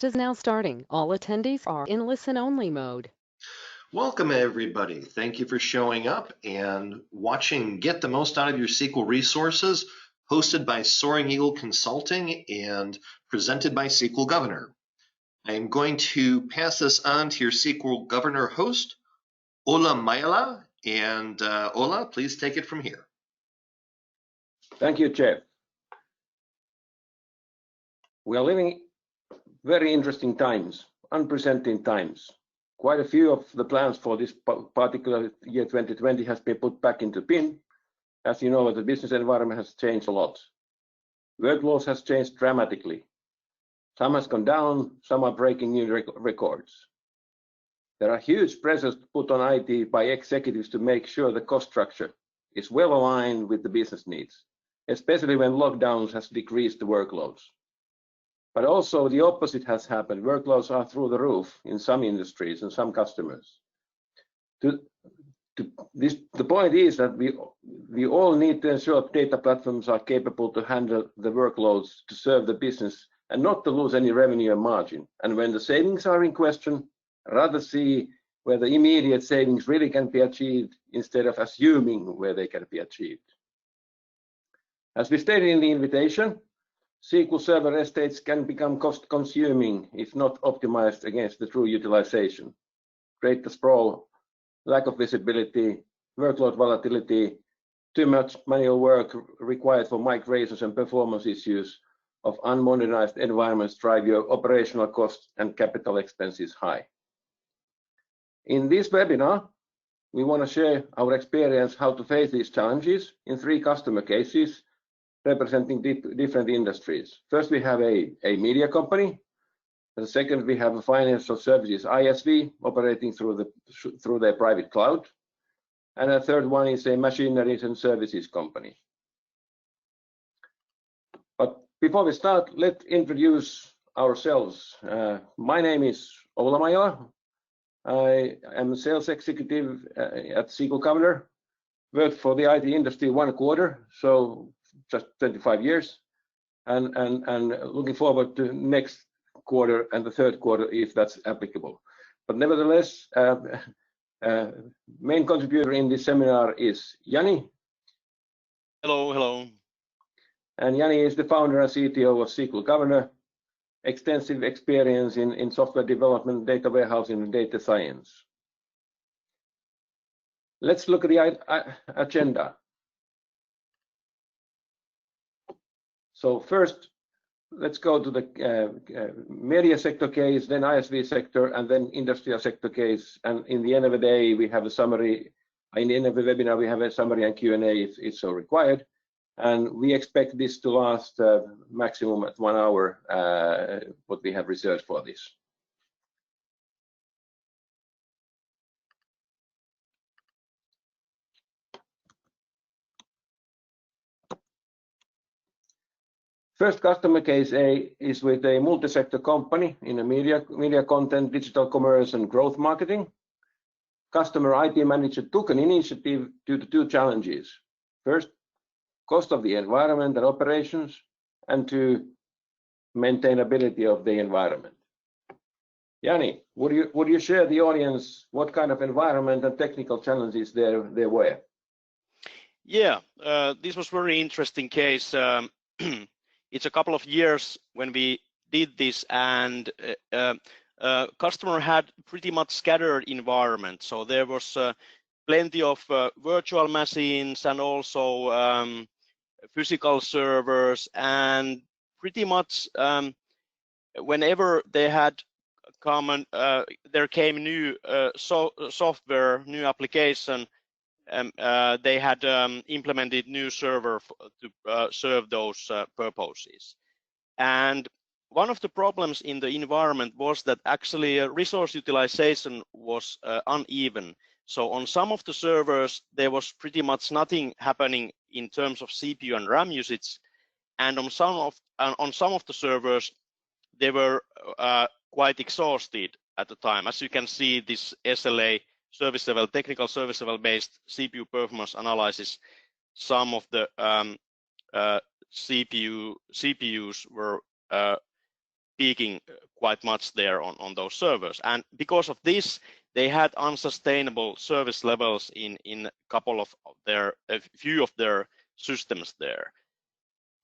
Is now starting. All attendees are in listen-only mode. Welcome, everybody. Thank you for showing up and watching Get the Most Out of Your SQL Resources, hosted by Soaring Eagle Consulting and presented by SQL Governor. I'm going to pass this on to your SQL Governor host, Ola Mayala. And Ola, please take it from here. Thank you, Jeff. We are living very interesting times, unprecedented times. Quite a few of the plans for this particular year 2020 has been put back into bin. As you know, the business environment has changed a lot. Workloads has changed dramatically. Some has gone down, some are breaking new records. There are huge pressures put on IT by executives to make sure the cost structure is well aligned with the business needs, especially when lockdowns has decreased the workloads. But also the opposite has happened. Workloads are through the roof in some industries and some customers. The point is that we all need to ensure data platforms are capable to handle the workloads to serve the business and not to lose any revenue and margin. And when the savings are in question, rather see where the immediate savings really can be achieved instead of assuming where they can be achieved. As we stated in the invitation, SQL Server estates can become cost-consuming if not optimized against the true utilization. Greater sprawl, lack of visibility, workload volatility, too much manual work required for migrations and performance issues of unmodernized environments drive your operational costs and capital expenses high. In this webinar, we want to share our experience how to face these challenges in 3 customer cases representing different industries. First, we have a media company. The second, we have a financial services ISV operating through their private cloud. And the third one is a machineries and services company. But before we start, let's introduce ourselves. My name is Ola Mayala. I am a sales executive at SQL Governor. Worked for the IT industry 1 quarter, so just 25 years, and looking forward to next quarter and the 3rd quarter if that's applicable. But nevertheless, main contributor in this seminar is Jani. Hello, hello. And Jani is the founder and CTO of SQL Governor, extensive experience in software development, data warehousing, and data science. Let's look at the agenda. So first, let's go to the media sector case, then ISV sector, and then industrial sector case. And in the end of the day, we have a summary. In the end of the webinar, we have a summary and Q&A if it's so required. And we expect this to last maximum at 1 hour, what we have reserved for this. First customer case A is with a multi-sector company in a media content, digital commerce, and growth marketing. Customer IT manager took an initiative due to 2 challenges. First, cost of the environment and operations, and 2, maintainability of the environment. Jani, would you share the audience what kind of environment and technical challenges there were? Yeah, this was very interesting case. It's a couple of years when we did this, and customer had pretty much scattered environment. So there was plenty of virtual machines and also physical servers, and pretty much whenever they had common, there came new software, new application. They had implemented new server to serve those purposes. And one of the problems in the environment was that actually resource utilization was uneven. So on some of the servers, there was pretty much nothing happening in terms of CPU and RAM usage. And on some of the servers, they were quite exhausted at the time. As you can see, this SLA, service level, technical service level based CPU performance analysis, some of the CPUs were peaking quite much there on those servers. And because of this, they had unsustainable service levels in a few of their systems there.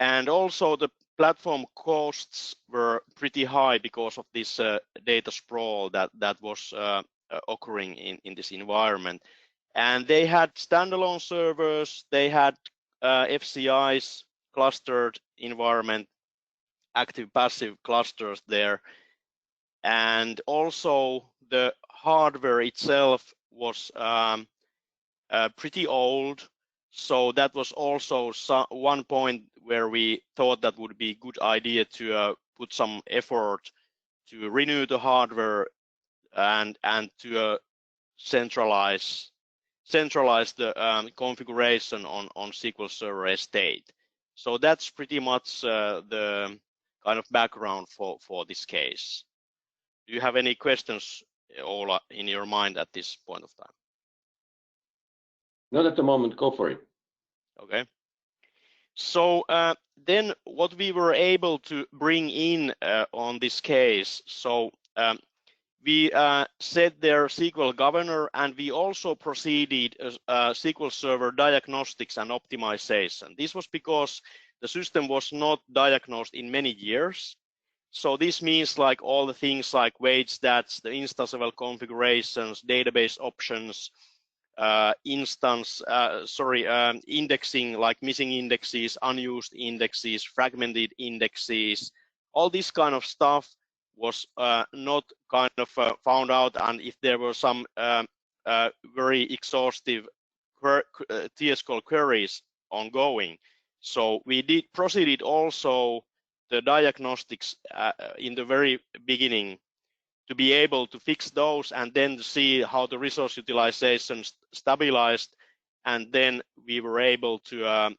And also the platform costs were pretty high because of this data sprawl that was occurring in this environment. And they had standalone servers, they had FCIs, clustered environment, active passive clusters there. And also the hardware itself was pretty old. So that was also one point where we thought that would be a good idea to put some effort to renew the hardware and to centralize the configuration on SQL Server estate. So that's pretty much the kind of background for this case. Do you have any questions, Ola, in your mind at this point of time? Not at the moment. Go for it. Okay. So then what we were able to bring in on this case, so we set their SQL Governor, and we also proceeded SQL Server diagnostics and optimization. This was because the system was not diagnosed in many years. So this means like all the things like wage stats, the instance level configurations, database options, indexing, like missing indexes, unused indexes, fragmented indexes, all this kind of stuff was not kind of found out, and if there were some very exhaustive TSQL queries ongoing. So we proceeded also the diagnostics in the very beginning to be able to fix those and then to see how the resource utilization stabilized. And then we were able to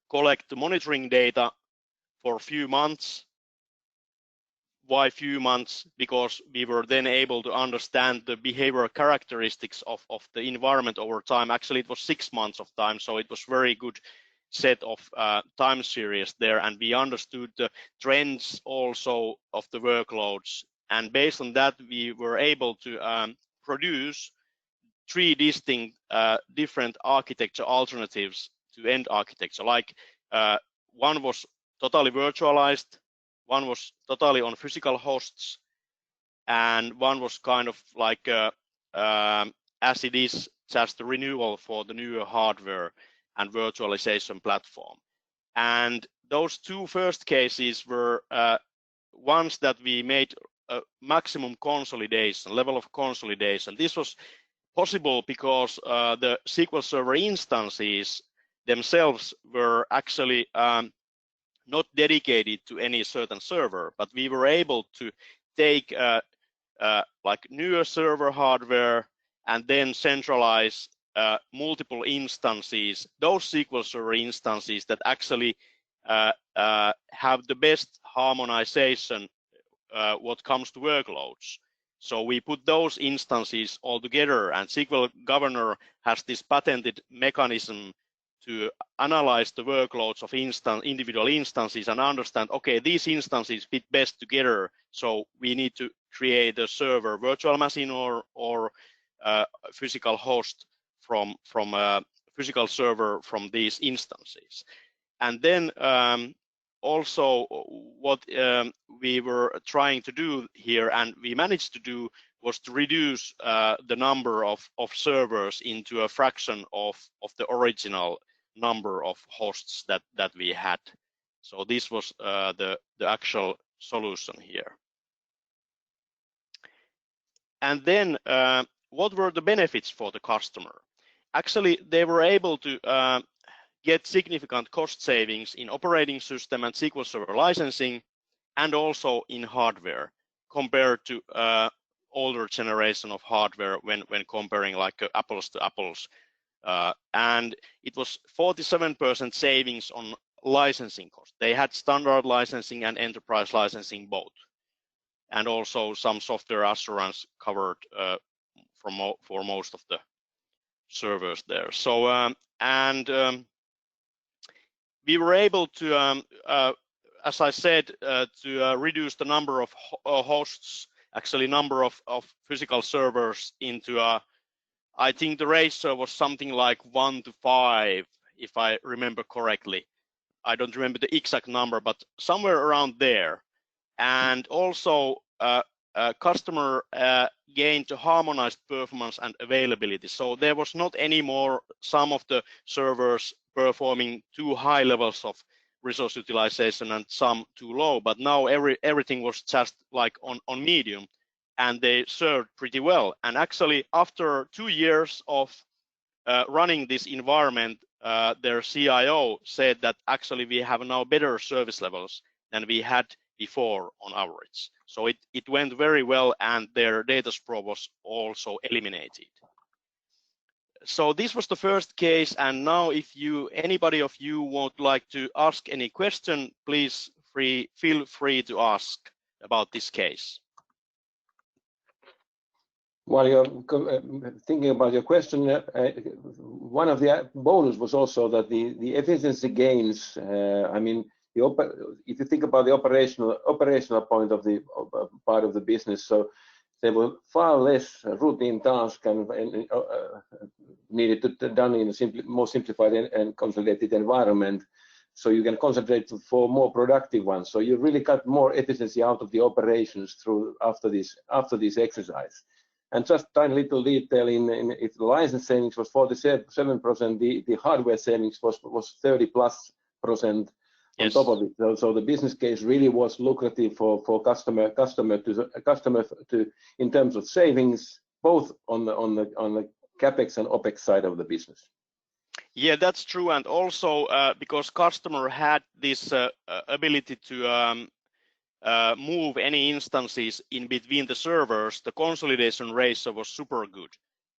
collect the monitoring data for a few months. Why few months? Because we were then able to understand the behavioral characteristics of the environment over time. Actually, it was 6 months of time, so it was very good set of time series there, and we understood the trends also of the workloads. And based on that, we were able to produce 3 distinct different architecture alternatives to end architecture. Like one was totally virtualized, one was totally on physical hosts, and one was kind of like as it is just a renewal for the newer hardware and virtualization platform. And those 2 first cases were ones that we made a maximum consolidation, level of consolidation. This was possible because the SQL Server instances themselves were actually not dedicated to any certain server, but we were able to take like newer server hardware and then centralize multiple instances, those SQL Server instances that actually have the best harmonization what comes to workloads. So we put those instances all together, and SQL Governor has this patented mechanism to analyze the workloads of individual instances and understand, okay, these instances fit best together, so we need to create a server, virtual machine or physical host from a physical server from these instances. And then also what we were trying to do here, and we managed to do, was to reduce the number of servers into a fraction of the original number of hosts that we had. So this was the actual solution here. And then what were the benefits for the customer? Actually, they were able to get significant cost savings in operating system and SQL Server licensing, and also in hardware compared to older generation of hardware when comparing like apples to apples. And it was 47% savings on licensing cost. They had standard licensing and enterprise licensing both, and also some software assurance covered for most of the servers there. So we were able to as I said, to reduce the number of hosts, actually number of physical servers into I think the ratio was something like 1 to 5, if I remember correctly. I don't remember the exact number, but somewhere around there. And also, customer gained a harmonized performance and availability. So there was not anymore some of the servers performing too high levels of resource utilization and some too low, but now everything was just like on medium, and they served pretty well. And actually, after 2 years of running this environment, their CIO said that actually we have now better service levels than we had before on average. So it went very well, and their data sprawl was also eliminated. So this was the first case, and now if anybody of you would like to ask any question, please feel free to ask about this case. While you're thinking about your question, one of the bonus was also that the efficiency gains. I mean, if you think about the operational point of the part of the business, so there were far less routine tasks and needed to be done in a more simplified and consolidated environment. So you can concentrate for more productive ones. So you really got more efficiency out of the operations after this exercise. And just tiny little detail if the license savings was 47%, the hardware savings was 30+% on top of it. So the business case really was lucrative for customer to in terms of savings, both on the capex and opex side of the business. Yeah, that's true, and also because customer had this ability to move any instances in between the servers, the consolidation ratio was super good.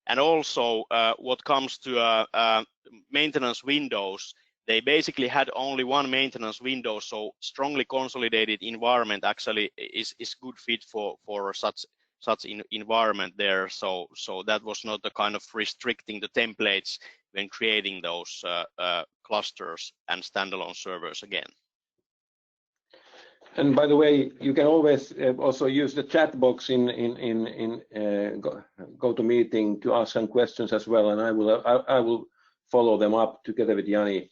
And also, what comes to maintenance windows, they basically had only one maintenance window, so strongly consolidated environment actually is good fit for such environment there. So that was not the kind of restricting the templates when creating those clusters and standalone servers again. And by the way, you can always also use the chat box in GoToMeeting to ask some questions as well, and I will follow them up together with Jani.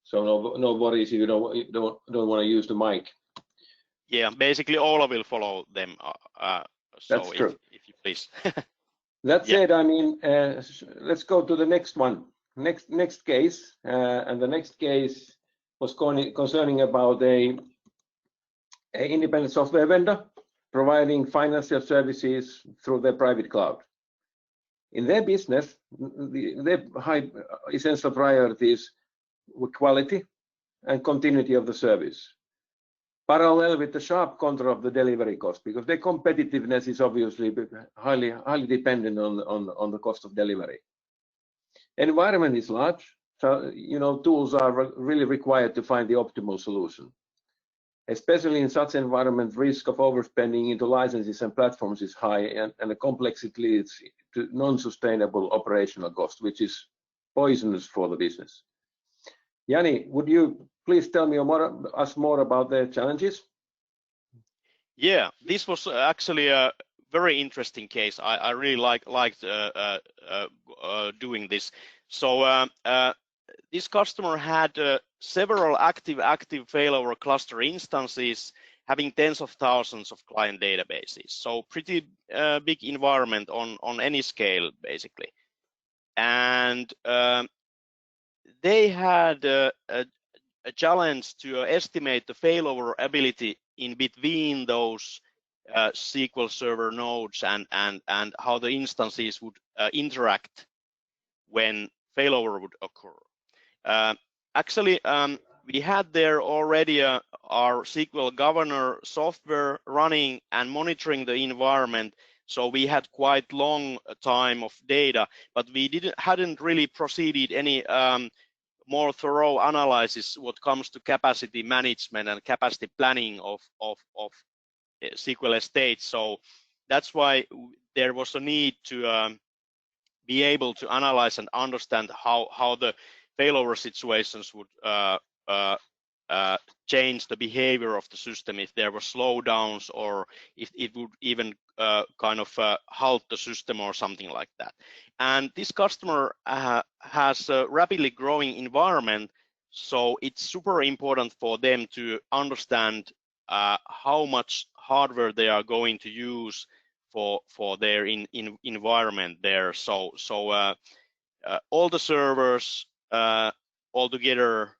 So no worries if you don't want to use the mic. Yeah, basically all will follow them. So that's true. If you please. That said, I mean, let's go to the next one. Next case, and the next case was concerning about a independent software vendor providing financial services through their private cloud. In their business, their high essential priorities were quality and continuity of the service, parallel with the sharp control of the delivery cost, because their competitiveness is obviously highly dependent on the cost of delivery. Environment is large, so tools are really required to find the optimal solution. Especially in such environment, risk of overspending into licenses and platforms is high, and the complexity leads to non-sustainable operational cost, which is poisonous for the business. Jani, would you please tell us more about the challenges? Yeah, this was actually a very interesting case. I really liked doing this. So this customer had several active failover cluster instances having tens of thousands of client databases. So pretty big environment on any scale, basically. And they had a challenge to estimate the failover ability in between those SQL Server nodes and how the instances would interact when failover would occur. Actually, we had there already our SQL Governor software running and monitoring the environment, so we had quite long time of data, but we hadn't really proceeded any more thorough analysis what comes to capacity management and capacity planning of SQL estates. So that's why there was a need to be able to analyze and understand how the failover situations would change the behavior of the system if there were slowdowns, or if it would even kind of halt the system or something like that. And this customer has a rapidly growing environment, so it's super important for them to understand how much hardware they are going to use for their environment there. So all the servers altogether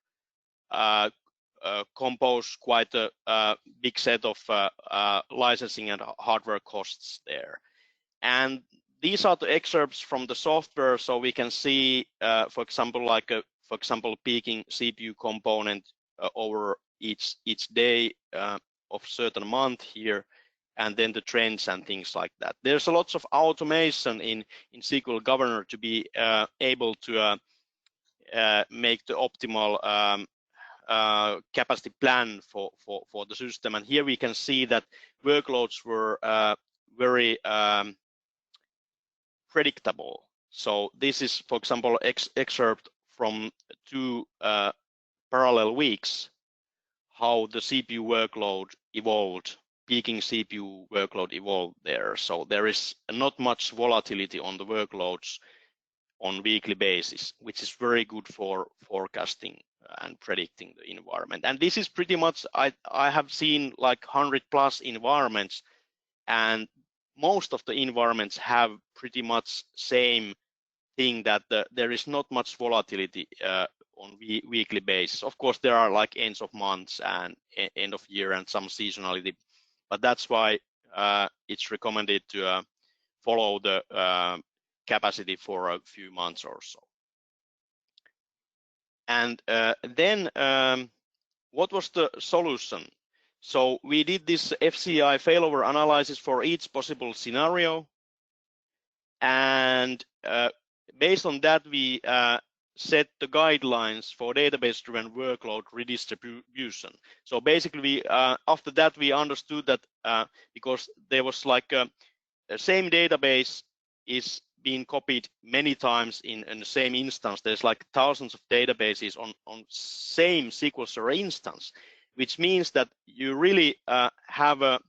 compose quite a big set of licensing and hardware costs there. And these are the excerpts from the software, so we can see, for example, for example, peaking CPU component over each day of certain month here, and then the trends and things like that. There's a lots of automation in SQL Governor to be able to make the optimal capacity plan for the system. And here we can see that workloads were very predictable. So this is, for example, excerpt from 2 parallel weeks, how the CPU workload evolved, peaking CPU workload evolved there. So there is not much volatility on the workloads on weekly basis, which is very good for forecasting and predicting the environment. And this is pretty much, I have seen like 100+ environments, and most of the environments have pretty much same thing, that there is not much volatility on weekly basis. Of course, there are like ends of months and end of year and some seasonality, but that's why it's recommended to follow the capacity for a few months or so. And then what was the solution? So we did this FCI failover analysis for each possible scenario, and based on that we set the guidelines for database-driven workload redistribution. So basically, after that we understood that because there was like the same database is being copied many times in the same instance. There's like thousands of databases on same SQL Server instance, which means that you really have a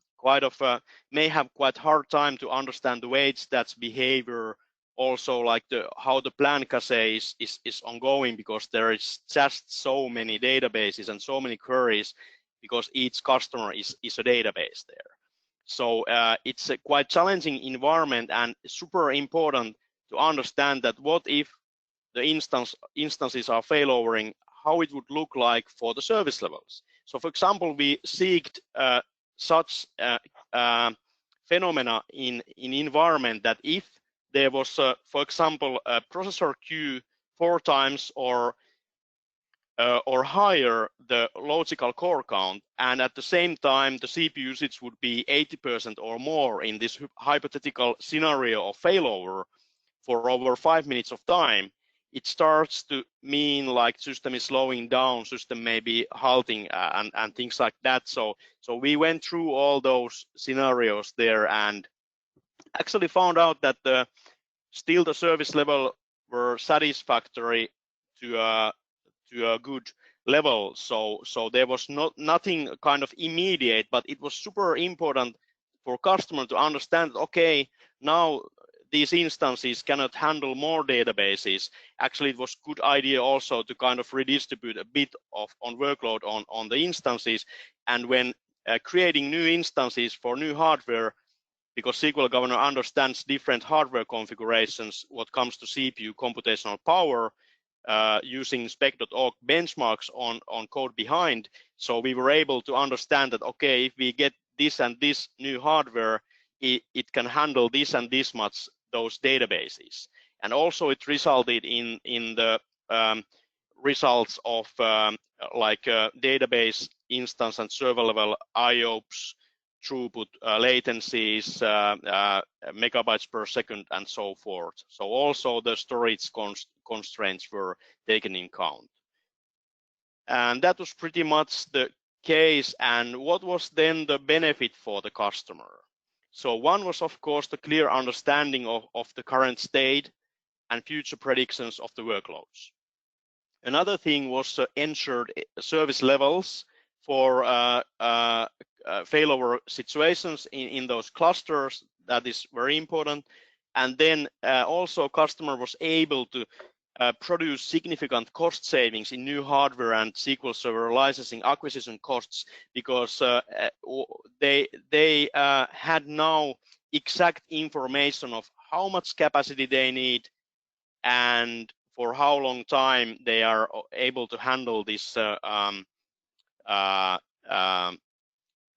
may have quite hard time to understand the way that's behavior, also like how the plan cache is ongoing, because there is just so many databases and so many queries, because each customer is a database there. So it's a quite challenging environment, and super important to understand that what if the instances are failovering, how it would look like for the service levels. So for example, we seeked such phenomena in environment that if there was, for example, a processor queue 4 times or higher the logical core count, and at the same time the CPU usage would be 80% or more in this hypothetical scenario of failover for over 5 minutes of time, it starts to mean like system is slowing down, system may be halting and things like that. So we went through all those scenarios there and actually found out that still the service level were satisfactory to a good level. So there was nothing kind of immediate, but it was super important for customer to understand, okay, now these instances cannot handle more databases. Actually, it was good idea also to kind of redistribute a bit on workload on the instances. And when creating new instances for new hardware, because SQL Governor understands different hardware configurations what comes to CPU computational power, using spec.org benchmarks on code behind. So we were able to understand that, okay, if we get this and this new hardware, it can handle this and this much those databases. And also it resulted in the results of like database instance and server level IOPS, throughput, latencies, megabytes per second, and so forth. So also the storage constraints were taken in count. And that was pretty much the case. And what was then the benefit for the customer? So one was, of course, the clear understanding of the current state and future predictions of the workloads. Another thing was ensured service levels for failover situations in those clusters. That is very important. And then also customer was able to produce significant cost savings in new hardware and SQL Server licensing acquisition costs, because they had now exact information of how much capacity they need and for how long time they are able to handle this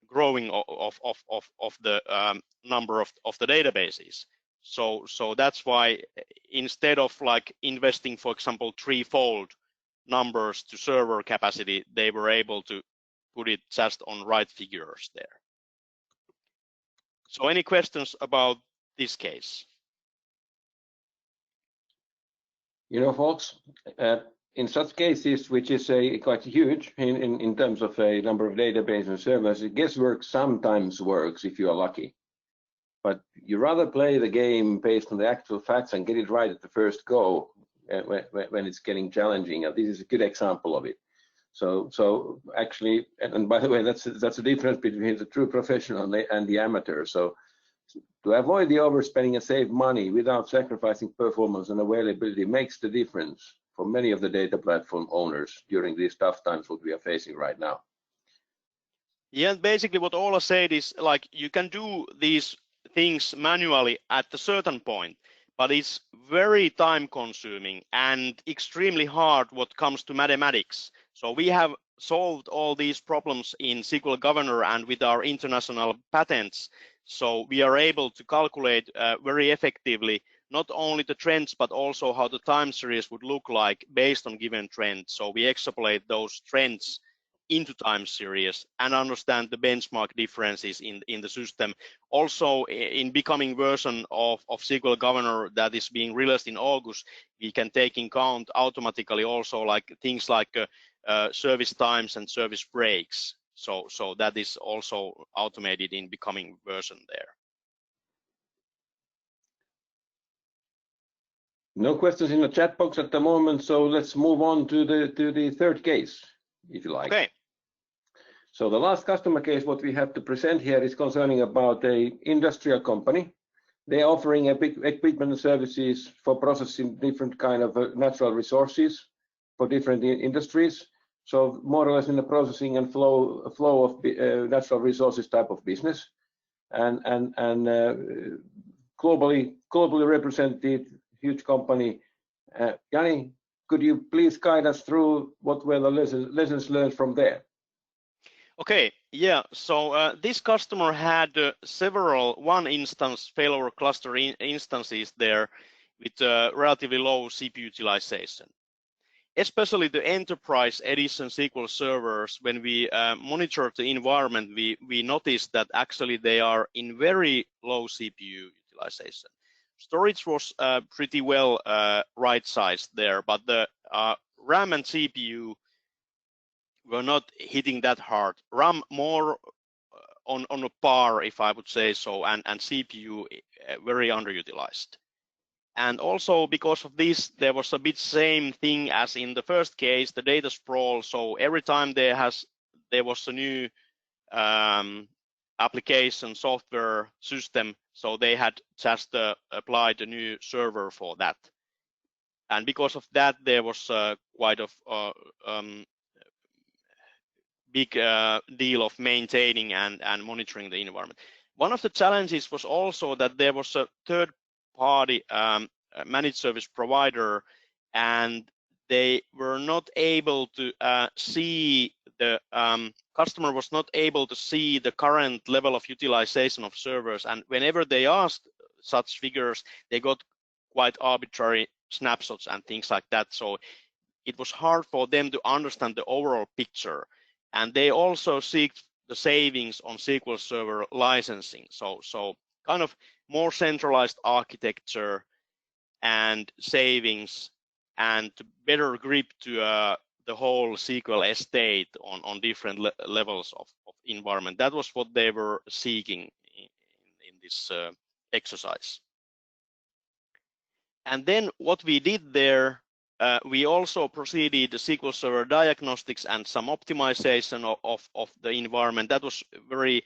growing of the number of the databases. So that's why instead of like investing, for example, threefold numbers to server capacity, they were able to put it just on right figures there. So any questions about this case? You know, folks, in such cases, which is quite huge in terms of a number of databases and servers, guesswork sometimes works if you are lucky. But you rather play the game based on the actual facts and get it right at the first go when it's getting challenging. And this is a good example of it. So actually, and by the way, that's the difference between the true professional and the amateur. So to avoid the overspending and save money without sacrificing performance and availability makes the difference for many of the data platform owners during these tough times what we are facing right now. Yeah, basically what Ola said is like you can do these things manually at a certain point, but it's very time consuming and extremely hard what comes to mathematics. So we have solved all these problems in SQL Governor and with our international patents. So we are able to calculate very effectively not only the trends, but also how the time series would look like based on given trends. So we extrapolate those trends into time series and understand the benchmark differences in the system. Also, in becoming version of SQL Governor that is being released in August, we can take in count automatically also like things like service times and service breaks. So that is also automated in becoming version there. No questions in the chat box at the moment, so let's move on to the third case, if you like. Okay. So the last customer case what we have to present here is concerning about a industrial company. They're offering equipment and services for processing different kind of natural resources for different industries. So more or less in the processing and flow of natural resources type of business, and globally represented huge company. Jani, could you please guide us through what were the lessons learned from there? Okay, yeah, so this customer had several one-instance failover cluster instances there with relatively low CPU utilization. Especially the enterprise edition SQL servers, when we monitor the environment, we noticed that actually they are in very low CPU utilization. Storage was pretty well right-sized there, but the RAM and CPU were not hitting that hard. RAM more on a par, if I would say so, and CPU very underutilized. And also because of this, there was a bit same thing as in the first case, the data sprawl. So every time there was a new application software system, so they had just applied a new server for that. And because of that, there was quite a big deal of maintaining and monitoring the environment. One of the challenges was also that there was a third-party managed service provider, and they were not able to see the customer was not able to see the current level of utilization of servers, and whenever they asked such figures, they got quite arbitrary snapshots and things like that. So it was hard for them to understand the overall picture. And they also seek the savings on SQL Server licensing. So kind of more centralized architecture and savings and better grip to the whole SQL estate on different levels of environment. That was what they were seeking in this exercise. And then what we did there we also proceeded the SQL Server diagnostics and some optimization of the environment. That was a very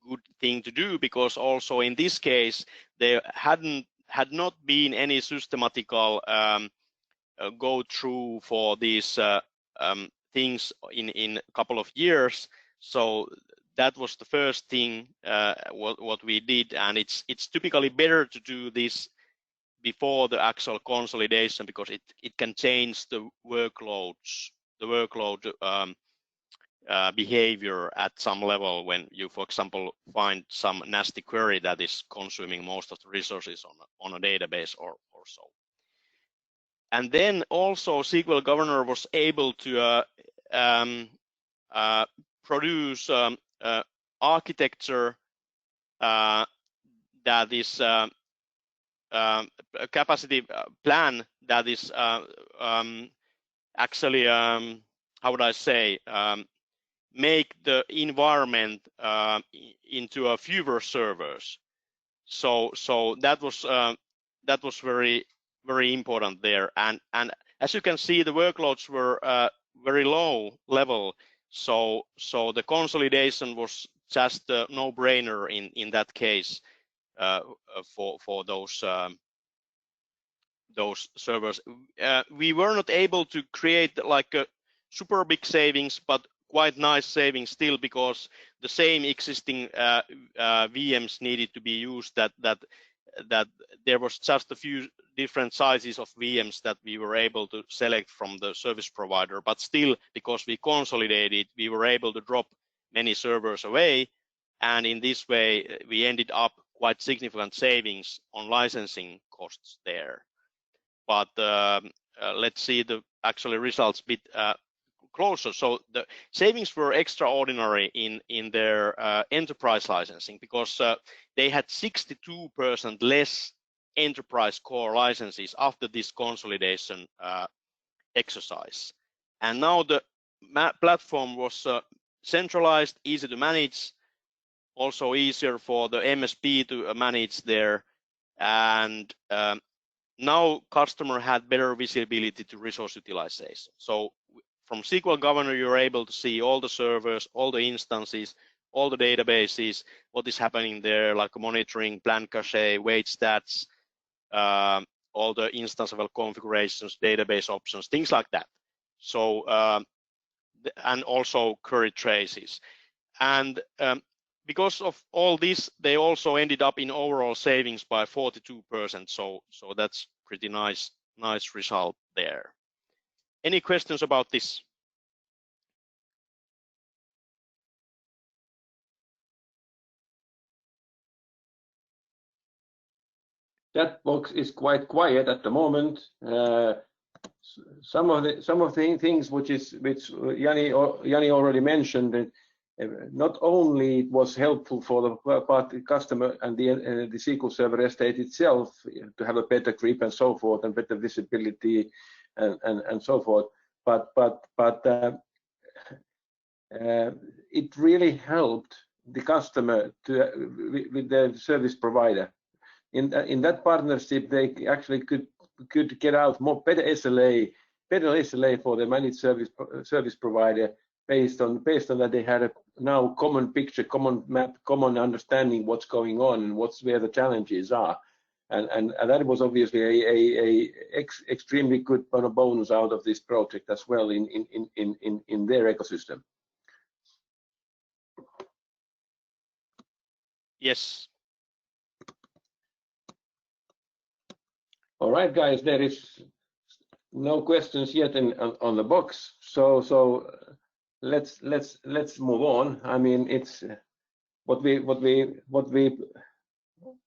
good thing to do, because also in this case there had not been any systematical go through for these things in a couple of years. So that was the first thing what we did, and it's typically better to do this before the actual consolidation, because it can change the workload behavior at some level when you, for example, find some nasty query that is consuming most of the resources on a database or so. And then also SQL Governor was able to produce architecture that is a capacity plan that is actually, how would I say, make the environment into a fewer servers. So that was very important there. And as you can see, the workloads were very low level. So the consolidation was just a no-brainer in that case for those servers. We were not able to create like a super big savings, but quite nice savings still, because the same existing VMs needed to be used. That there was just a few different sizes of VMs that we were able to select from the service provider, but still, because we consolidated, we were able to drop many servers away, and in this way we ended up quite significant savings on licensing costs there. But let's see the actual results a bit closer. So the savings were extraordinary in their enterprise licensing, because they had 62% less enterprise core licenses after this consolidation exercise. And now the platform was centralized, easy to manage, also easier for the MSP to manage there, and now customer had better visibility to resource utilization. So from SQL Governor, you're able to see all the servers, all the instances, all the databases, what is happening there, like monitoring, plan cache, wait stats, all the instance level configurations, database options, things like that. So and also query traces. And because of all this, they also ended up in overall savings by 42%. So that's pretty nice result there. Any questions about this? That box is quite quiet at the moment. Some of the things which Jani already mentioned, that not only it was helpful for the customer and the SQL Server estate itself to have a better grip and so forth, and better visibility and so forth, but it really helped the customer with the service provider. In that partnership, they actually could get out better SLA for the managed service provider, based on that they had a now common picture, common map, common understanding what's going on and where the challenges are, and that was obviously a extremely good bonus out of this project as well in their ecosystem. Yes. All right, guys, there is no questions yet on the box, so let's move on. I mean, it's what we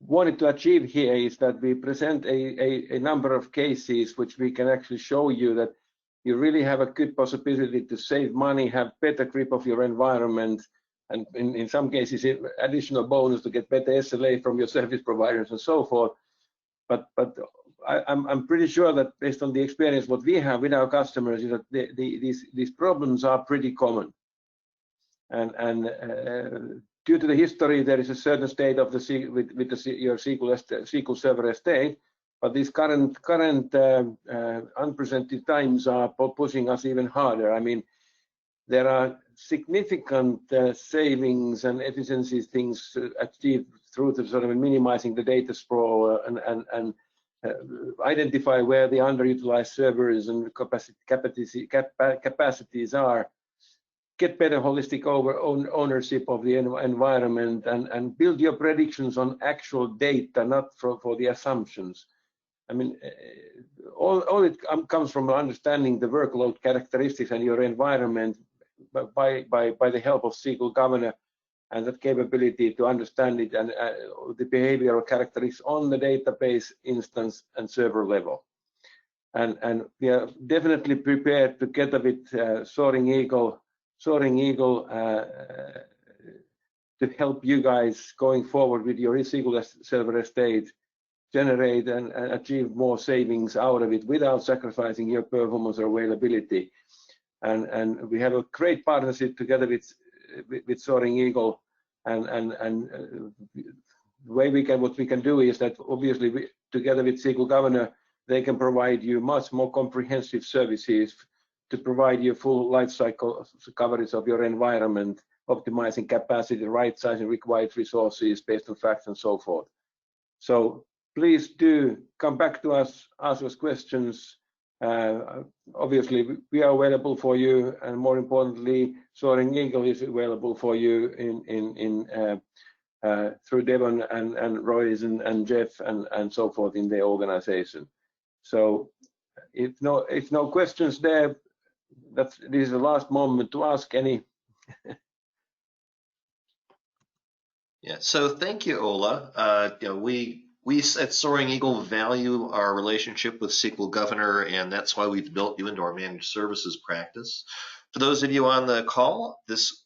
wanted to achieve here is that we present a number of cases which we can actually show you that you really have a good possibility to save money, have better grip of your environment, and in some cases additional bonus to get better SLA from your service providers and so forth. But I'm pretty sure that based on the experience what we have with our customers, is that these problems are pretty common, and due to the history, there is a certain state of your SQL Server estate But these current unprecedented times are pushing us even harder. I mean, there are significant savings and efficiency things achieved through the sort of minimizing the data sprawl and identify where the underutilized servers and capacities are, get better holistic ownership of the environment, and build your predictions on actual data, not for the assumptions. I mean, all it comes from understanding the workload characteristics and your environment by the help of SQL Governor and that capability to understand it and the behavioral characteristics on the database, instance, and server level. And we are definitely prepared together with Soaring Eagle to help you guys going forward with your SQL Server estate, generate and achieve more savings out of it without sacrificing your performance or availability. And we have a great partnership together with Soaring Eagle, and the way what we can do is that obviously together with SQL Governor, they can provide you much more comprehensive services to provide you full life cycle coverage of your environment, optimizing capacity, right sizing required resources based on facts and so forth. So please do come back to us, ask us questions. Obviously, we are available for you, and more importantly, Soaring Eagle is available for you through Devon and Royce and Jeff and so forth in the organization. So, if no questions there, this is the last moment to ask any. Yeah. So thank you, Ola. We at Soaring Eagle value our relationship with SQL Governor, and that's why we've built you into our managed services practice. For those of you on the call, this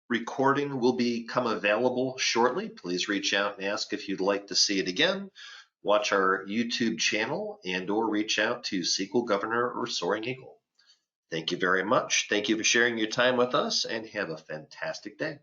recording will become available shortly. Please reach out and ask if you'd like to see it again. Watch our YouTube channel and/or reach out to SQL Governor or Soaring Eagle. Thank you very much. Thank you for sharing your time with us, and have a fantastic day.